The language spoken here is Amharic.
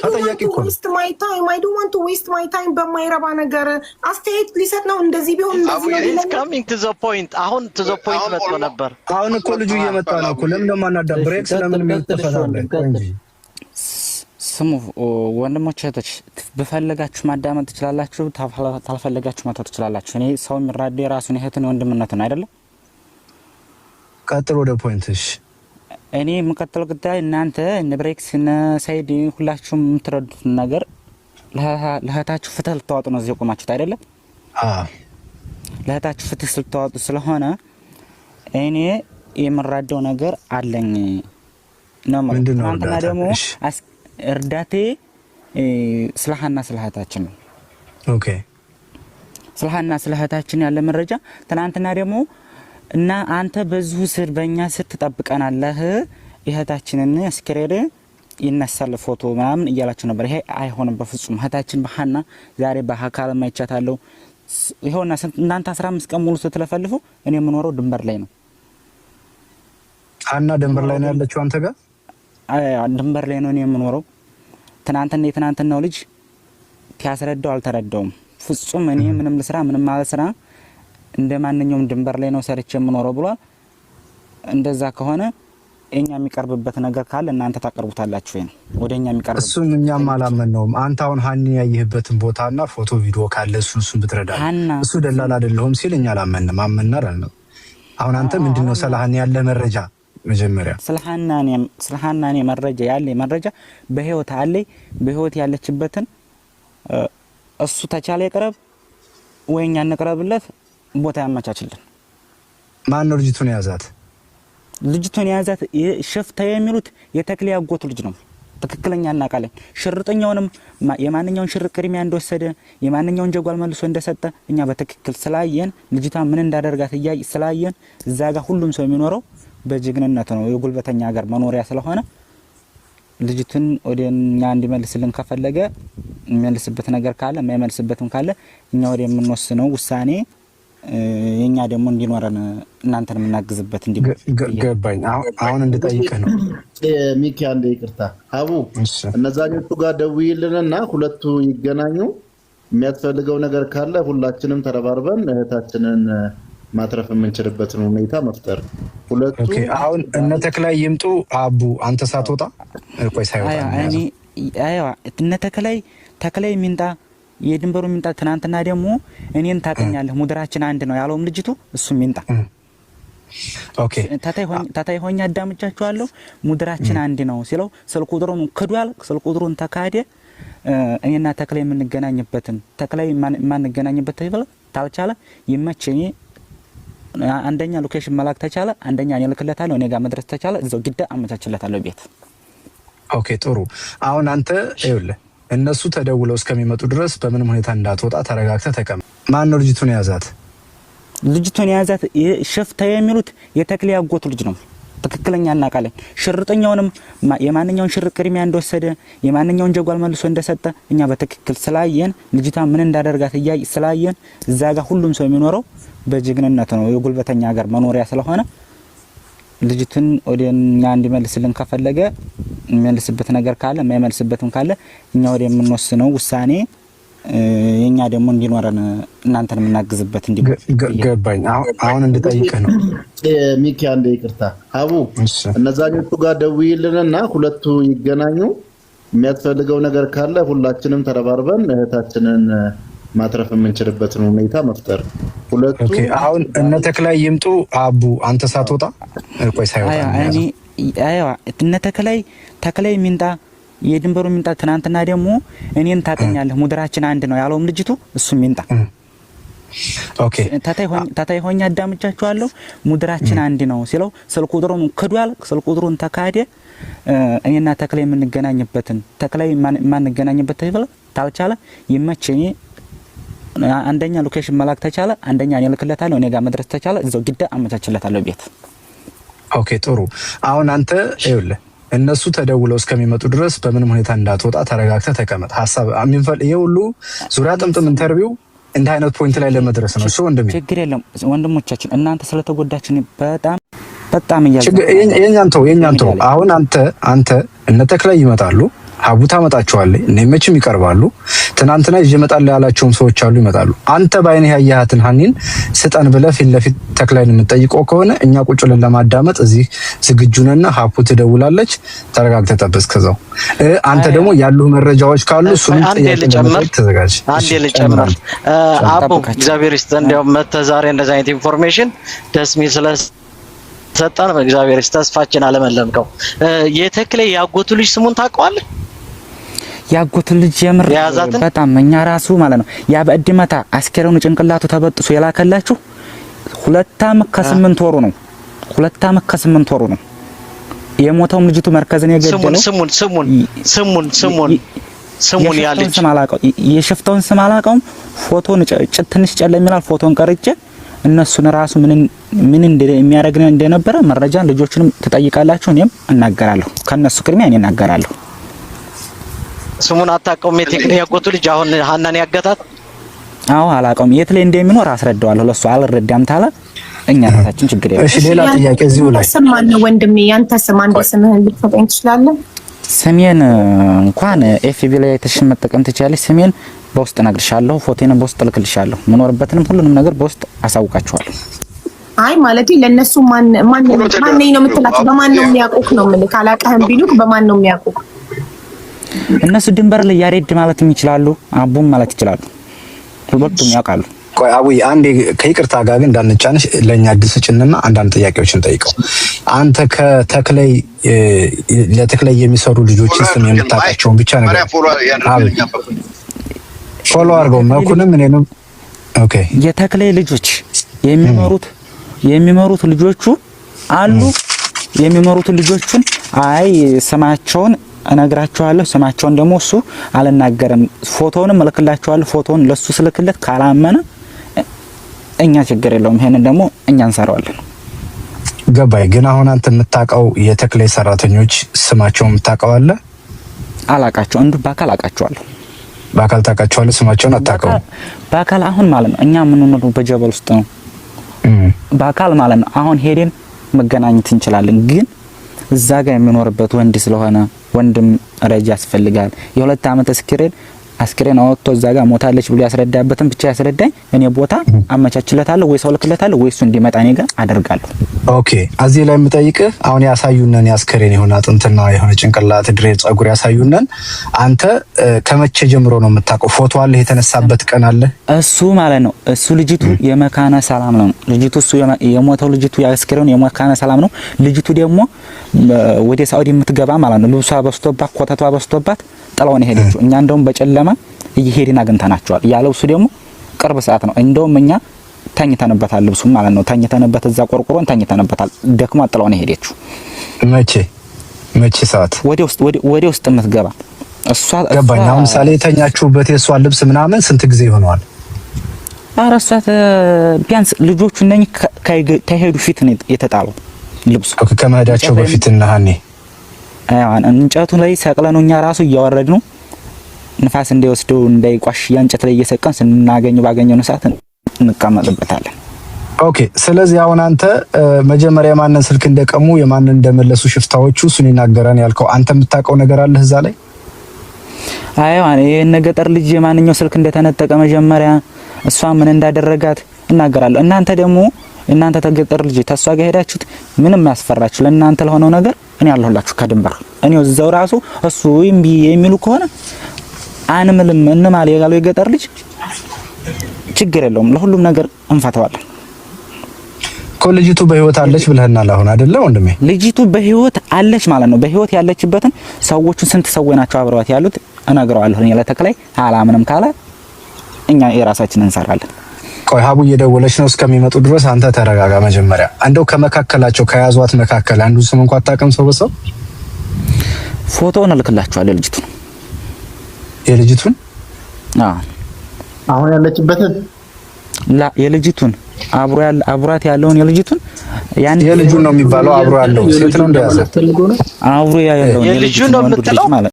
ተጠያቂ እኮ ነው። I don't want to waste my time በማይረባ ነገር አስተያየት ሊሰጥ ነው። እንደዚህ ቢሆን እንደዚህ ነው is coming to the point አሁን to the point መጥቶ ነበር። አሁን እኮ ልጁ እየመጣ ነው እኮ ለምን ለማናዳ ብሬክ ስለምን የሚተፈታለ እንጂ ስሙ ወንድሞች እህቶች በፈለጋችሁ ማዳመጥ ትችላላችሁ ታልፈለጋችሁ ማታ ትችላላችሁ። እኔ ሰው የሚራደ የራሱን እህትን ወንድምነት ነው አይደለም። ቀጥሎ ወደ ፖይንትሽ እኔ የምቀጥለው ጉዳይ እናንተ እነ ብሬክስ እነ ሳይድ ሁላችሁም የምትረዱት ነገር ለእህታችሁ ፍትህ ልታወጡ ነው እዚህ ቆማችሁት አይደለም። ለእህታችሁ ፍትህ ልታወጡ ስለሆነ እኔ የምራደው ነገር አለኝ ነው ማለት ነው። አንተና ደግሞ እርዳቴ ስለሃና ስለሃታችን ነው። ኦኬ ስለሃና ስለሃታችን ያለ መረጃ ትናንትና ደግሞ እና አንተ በዚሁ ስር በእኛ ስር ትጠብቀናለህ እህታችንን አስከሬደ ይነሳል ፎቶ ምናምን እያላችሁ ነበር። ይሄ አይሆንም በፍጹም። እህታችን በሃና ዛሬ በአካል ማይቻታለው ይሆና እናንተ 15 ቀን ሙሉ ስትለፈልፉ እኔ የምኖረው ድንበር ላይ ነው። ሃና ድንበር ላይ ነው ያለችው አንተ ጋር? ድንበር ላይ ነው እኔ የምኖረው። ትናንትናው ልጅ ያስረዳው አልተረዳውም ፍጹም። እኔ ምንም ልስራ ምንም ማለት ስራ እንደማንኛውም ድንበር ላይ ነው ሰርቼ የምኖረው ብሏል። እንደዛ ከሆነ እኛ የሚቀርብበት ነገር ካለ እናንተ ታቀርቡታላችሁ ወይ ነው ወደኛ የሚቀርብ እሱን እኛም አላመነውም። አንተ አሁን ሃኒ ያየህበትን ቦታና ፎቶ ቪዲዮ ካለ እሱን ብትረዳ እሱ ደላላ አይደለም ሲል እኛ አላመንም አመናር ነው። አሁን አንተ ምንድነው ስለሃኒ ያለ መረጃ መጀመሪያ ስለሃናኔ መረጃ ያለ መረጃ በህይወት አለ በህይወት ያለችበትን እሱ ተቻለ ይቀርብ ወይኛ እንቀርብለት ቦታ ያመቻችልን። ማን ነው ልጅቱን ያዛት? ልጅቱን ያዛት ሸፍታ የሚሉት የተክለ ያጎቱ ልጅ ነው። ትክክለኛ እናቃለን። ሽርጠኛውንም የማንኛውን ሽርጥ ቅድሚያ እንደወሰደ የማንኛውን ጀጓል መልሶ እንደሰጠ እኛ በትክክል ስላየን ልጅቷ ምን እንዳደርጋት ስላየን እዛ ጋር ሁሉም ሰው የሚኖረው በጅግንነት ነው። የጉልበተኛ ሀገር መኖሪያ ስለሆነ ልጅቱን ወደኛ እንዲመልስልን ከፈለገ የሚመልስበት ነገር ካለ የማይመልስበትም ካለ እኛ ወደ የምንወስነው ውሳኔ የኛ ደግሞ እንዲኖረን እናንተን የምናግዝበት ገባኝ። አሁን እንድጠይቅህ ነው ሚኪ አንዴ ይቅርታ አቡ እነዛኞቹ ጋር ደውይልንና ሁለቱ ይገናኙ። የሚያስፈልገው ነገር ካለ ሁላችንም ተረባርበን እህታችንን ማትረፍ የምንችልበትን ሁኔታ መፍጠር። ሁለቱ ኦኬ አሁን እነ ተክላይ ይምጡ። አቡ አንተ ሳትወጣ ቆይ ሳይወጣ እነ ተክላይ ሚንጣ የድንበሩ ሚንጣ ትናንትና ደግሞ እኔን ታቀኛለህ ሙድራችን አንድ ነው ያለውም ልጅቱ እሱ ሚንጣ ኦኬ ታታይ ሆኛ አዳምጫችኋለሁ ሙድራችን አንድ ነው ሲለው ስልክ ቁጥሩን ከዷል። ስልክ ቁጥሩን ተካደ። እኔና ተክላይ የምንገናኝበትን ተክላይ ማንገናኝበት ይበል ታልቻለ ይመቸኝ አንደኛ ሎኬሽን መላክ ተቻለ አንደኛ እኔ ልክለታለሁ እኔ ጋር መድረስ ተቻለ እዛው ግዳ አመቻችለታለሁ ቤት። ኦኬ ጥሩ። አሁን አንተ ይኸውልህ እነሱ ተደውለው እስከሚመጡ ድረስ በምንም ሁኔታ እንዳትወጣ ተረጋግተህ ተቀመጥ። ማን ነው ልጅቱን ያዛት? ልጅቱን ያዛት ሸፍታ የሚሉት የተክለ ያጎቱ ልጅ ነው። ትክክለኛ እናቃለን። ሽርጠኛውንም የማንኛውን ሽርጥ ቅድሚያ እንደወሰደ የማንኛውን ጀጓል መልሶ እንደሰጠ እኛ በትክክል ስላየን ልጅቷ ምን እንዳደርጋት ስላየን እዛ ጋር ሁሉም ሰው የሚኖረው በጅግንነት ነው። የጉልበተኛ ሀገር መኖሪያ ስለሆነ ልጅቱን ወደኛ እንዲመልስልን ከፈለገ የሚመልስበት ነገር ካለ የማይመልስበትም ካለ እኛ ወደ የምንወስነው ውሳኔ የኛ ደግሞ እንዲኖረን እናንተን የምናግዝበት ገባኝ። አሁን እንድጠይቅህ ነው ሚኪ አንዴ ይቅርታ አቡ እነዛኞቹ ጋር ደውይልንና ሁለቱ ይገናኙ። የሚያስፈልገው ነገር ካለ ሁላችንም ተረባርበን እህታችንን ማትረፍ የምንችልበትን ሁኔታ መፍጠር። ሁለቱ ኦኬ አሁን እነ ተክላይ ይምጡ። አቡ አንተ ሳትወጣ ቆይ ሳይወጣ እነ ተክላይ ሚንጣ የድንበሩ ሚንጣ ትናንትና ደግሞ እኔን ታቀኛለህ ሙድራችን አንድ ነው ያለውም ልጅቱ እሱ ሚንጣ ኦኬ ታታይ ሆኛ አዳምጫችኋለሁ ሙድራችን አንድ ነው ሲለው ስልክ ቁጥሩን ከዷል። ስልክ ቁጥሩን ተካደ። እኔና ተክላይ የምንገናኝበትን ተክላይ ማንገናኝበት ይበል ታልቻለ ይመቸኝ አንደኛ ሎኬሽን መላክ ተቻለ አንደኛ እኔ ልክለታለሁ እኔ ጋር መድረስ ተቻለ እዛው ግዳ አመቻችለታለሁ ቤት። ኦኬ ጥሩ። አሁን አንተ ይኸውልህ እነሱ ተደውለው እስከሚመጡ ድረስ በምንም ሁኔታ እንዳትወጣ ተረጋግተህ ተቀመጥ። ሐሳብ አሚንፈል ይሁሉ ዙሪያ ጥምጥም ኢንተርቪው እንደ አይነት ፖይንት ላይ ለመድረስ ነው። እሱ ወንድሜ ችግር የለም ወንድሞቻችን እናንተ ስለተጎዳችን በጣም የኛንተው አሁን አንተ እነ ተክላይ ይመጣሉ ሀቡ ታመጣቸዋለች። እኔ መቼም ይቀርባሉ። ትናንትና ይዤ እመጣለሁ ያላቸውም ሰዎች አሉ፣ ይመጣሉ። አንተ ባይነህ ያያሃትን ሀኒን ስጠን ብለህ ፊት ለፊት ተክላይን የምትጠይቀው ከሆነ እኛ ቁጭ ብለን ለማዳመጥ እዚህ ዝግጁ ነንና ሀቡ ትደውላለች። ተረጋግተህ ጠብቅ እስከዛው። አንተ ደግሞ ያሉ መረጃዎች ካሉ እሱን ተዘጋጅ። አንዴ ልጨምር። አቡ እግዚአብሔር ይስጥህ። እንዲያውም መተህ ዛሬ እንደዚህ አይነት ኢንፎርሜሽን ደስ የሚል ስለሰጠን እግዚአብሔር ይስጥህ። ተስፋችን አለመለምከው። የተክሌ ያጎቱ ልጅ ስሙን ታውቀዋለህ? ያጎቱ ልጅ የምር በጣም እኛ ራሱ ማለት ነው ያ በእድመታ አስከሬኑ ጭንቅላቱ ተበጥሶ የላከላችሁ 2 ዓመት ከ8 ወሩ ነው። 2 ዓመት ከ8 ወሩ ነው የሞተውም ልጅቱ መርከዝን የገደለው። ስሙን ያለች ስማላቀው የሽፍታውን ስማላቀው ፎቶን ትንሽ ጨለም ይላል። ፎቶን ቀርጬ እነሱን ራሱ ምን እንደሚያደርግ እንደነበረ መረጃ ልጆችንም ትጠይቃላችሁ፣ እኔም እናገራለሁ። ከነሱ ቅድሚያ እኔ እናገራለሁ። ስሙን አታውቀውም? የቴክኒክ ያጎቱ ልጅ አሁን ሀናን ያገታት? አዎ አላውቀውም። የት ላይ እንደሚኖር አስረዳዋለሁ። ለሱ አልረዳም ታለ እኛ ራሳችን ችግር የለም። እሺ ሌላ ጥያቄ እዚሁ ላይ ስማን ነው ወንድሜ፣ ያንተ ስም አንዴ ስምህን ልትሰጠኝ ትችላለህ? ስሜን እንኳን ኤፍቢ ላይ ተሽመጠቀም ትችላለሽ። ስሜን በውስጥ እነግርሻለሁ፣ ፎቶዬን በውስጥ ልክልሻለሁ። ምኖርበትንም ሁሉንም ነገር በውስጥ አሳውቃችኋለሁ። አይ ማለት ለነሱ ማን ነው የምትላቸው? በማን ነው የሚያውቁክ ነው የምልህ። ካላቀህም ቢሉክ በማን ነው የሚያውቁክ? እነሱ ድንበር ላይ ያሬድ ማለት ይችላሉ፣ አቡም ማለት ይችላሉ። ሁለቱም ያውቃሉ። ቆይ አቡይ አንዴ ከይቅርታ ጋር ግን እንዳንጫንሽ ለኛ አዲስ ጭንና አንዳንድ ጥያቄዎችን ጠይቀው። አንተ ከተክለይ ለተክለይ የሚሰሩ ልጆችን ስም የምታውቃቸውን ብቻ ነገር ፎሎ አድርገው መኩንም እኔንም። ኦኬ የተክለይ ልጆች የሚመሩት ልጆቹ አሉ። የሚመሩት ልጆቹን አይ ስማቸውን እነግራቸዋለሁ። ስማቸውን ደግሞ እሱ አልናገርም። ፎቶውንም እልክላቸዋለሁ። ፎቶውን ለሱ ስልክለት ካላመነ እኛ ችግር የለውም። ይሄንን ደግሞ እኛ እንሰራዋለን። ገባይ። ግን አሁን አንተ የምታውቀው የተክለይ ሰራተኞች ስማቸውን የምታውቀው አለ? አላውቃቸው። እንዱ በአካል አውቃቸዋለሁ። በአካል ታውቃቸዋለህ? ስማቸውን አታውቀውም? በአካል አሁን ማለት ነው እኛ የምንኖረው በጀበል ውስጥ ነው። በአካል ማለት ነው አሁን ሄደን መገናኘት እንችላለን። ግን እዛ ጋር የሚኖርበት ወንድ ስለሆነ ወንድም ረጃ ያስፈልጋል። የ2 ዓመት አስክሬን አወጥቶ እዛ ጋር ሞታለች ብሎ ያስረዳበትን ብቻ ያስረዳኝ። እኔ ቦታ አመቻችለታለሁ ወይ ሰው ልክለታለሁ ወይ እሱ እንዲመጣ እኔ ጋር አደርጋለሁ። ኦኬ እዚህ ላይ የምጠይቅህ አሁን ያሳዩነን ያስክሬን የሆነ አጥንትና የሆነ ጭንቅላት ድሬ ጸጉር ያሳዩነን። አንተ ከመቼ ጀምሮ ነው የምታውቀው? ፎቶ አለ? የተነሳበት ቀን አለ? እሱ ማለት ነው እሱ ልጅቱ የመካነ ሰላም ነው ልጅቱ። እሱ የሞተው ልጅቱ ያስክሬን የመካነ ሰላም ነው። ልጅቱ ደግሞ ወደ ሳውዲ የምትገባ ማለት ነው። ልብሷ በስቶባት ኮተቷ በስቶባት ጥላውን ሄደችው። እኛ እንደውም በጨለማ እየሄድን አግኝተናቸዋል። ያለው እሱ ደግሞ ቅርብ ሰዓት ነው። እንደውም እኛ ተኝተንበታል ልብሱ ማለት ነው። ተኝተንበት እዛ ቆርቆሮን ተኝተንበታል። ደክማ ጥላውን ሄደችው። መቼ ሰዓት? ወደ ውስጥ የምትገባ እሷ ገባኝ። አሁን ምሳሌ የተኛችሁበት የእሷ ልብስ ምናምን ስንት ጊዜ ይሆነዋል? አራሳት ቢያንስ ልጆቹ እነኝ ከሄዱ ፊት ነው የተጣለው ልብሱ። ከመሄዳቸው በፊት እና ሀኒ እንጨቱ ላይ ሰቅለነው እኛ ራሱ እያወረድ ነው ንፋስ እንዳይወስደው እንዳይቋሽ ያንጨት ላይ እየሰቀን ስናገኘው ባገኘው ሰዓት እንቀመጥበታለን። ኦኬ ስለዚህ አሁን አንተ መጀመሪያ የማንን ስልክ እንደቀሙ የማንን እንደመለሱ ሽፍታዎቹ እሱን ይናገራን ያልከው አንተ የምታውቀው ነገር አለ እዛ ላይ? አይ የነ ገጠር ልጅ የማንኛው ስልክ እንደተነጠቀ መጀመሪያ እሷ ምን እንዳደረጋት እናገራለሁ። እናንተ ተገጠር ልጅ ተሷ ጋር ሄዳችሁት ምንም ያስፈራችሁ ለእናንተ ለሆነው ነገር እኔ አለሁላችሁ ከድንበር። እኔው እዛው ራሱ እሱ እምቢ የሚሉ ከሆነ አንምልም እንማል ያለው የገጠር ልጅ ችግር የለውም። ለሁሉም ነገር እንፈታዋለን። ልጅቱ በህይወት አለች ብለህናል አሁን አይደለ ወንድሜ? ልጅቱ በህይወት አለች ማለት ነው። በህይወት ያለችበትን ሰዎቹን ስንት ሰው ናቸው አብረዋት ያሉት እነግረዋለሁ። እኔ ለተክላይ አላምንም ካለ እኛ የራሳችንን እንሰራለን። ቆይ ሀቡ እየደወለች ነው። እስከሚመጡ ድረስ አንተ ተረጋጋ። መጀመሪያ እንደው ከመካከላቸው ከያዟት መካከል አንዱ ስም እንኳን አታውቅም? ሰው በሰው ፎቶውን እልክላችኋለሁ። የልጅቱን አሁን ያለችበትን የልጅቱን አብሯት ያለውን የልጅቱን የልጁን ነው የሚባለው። አብሮ ያለው ሴት ነው እንደያዘ የልጁን ነው የምትለው ማለት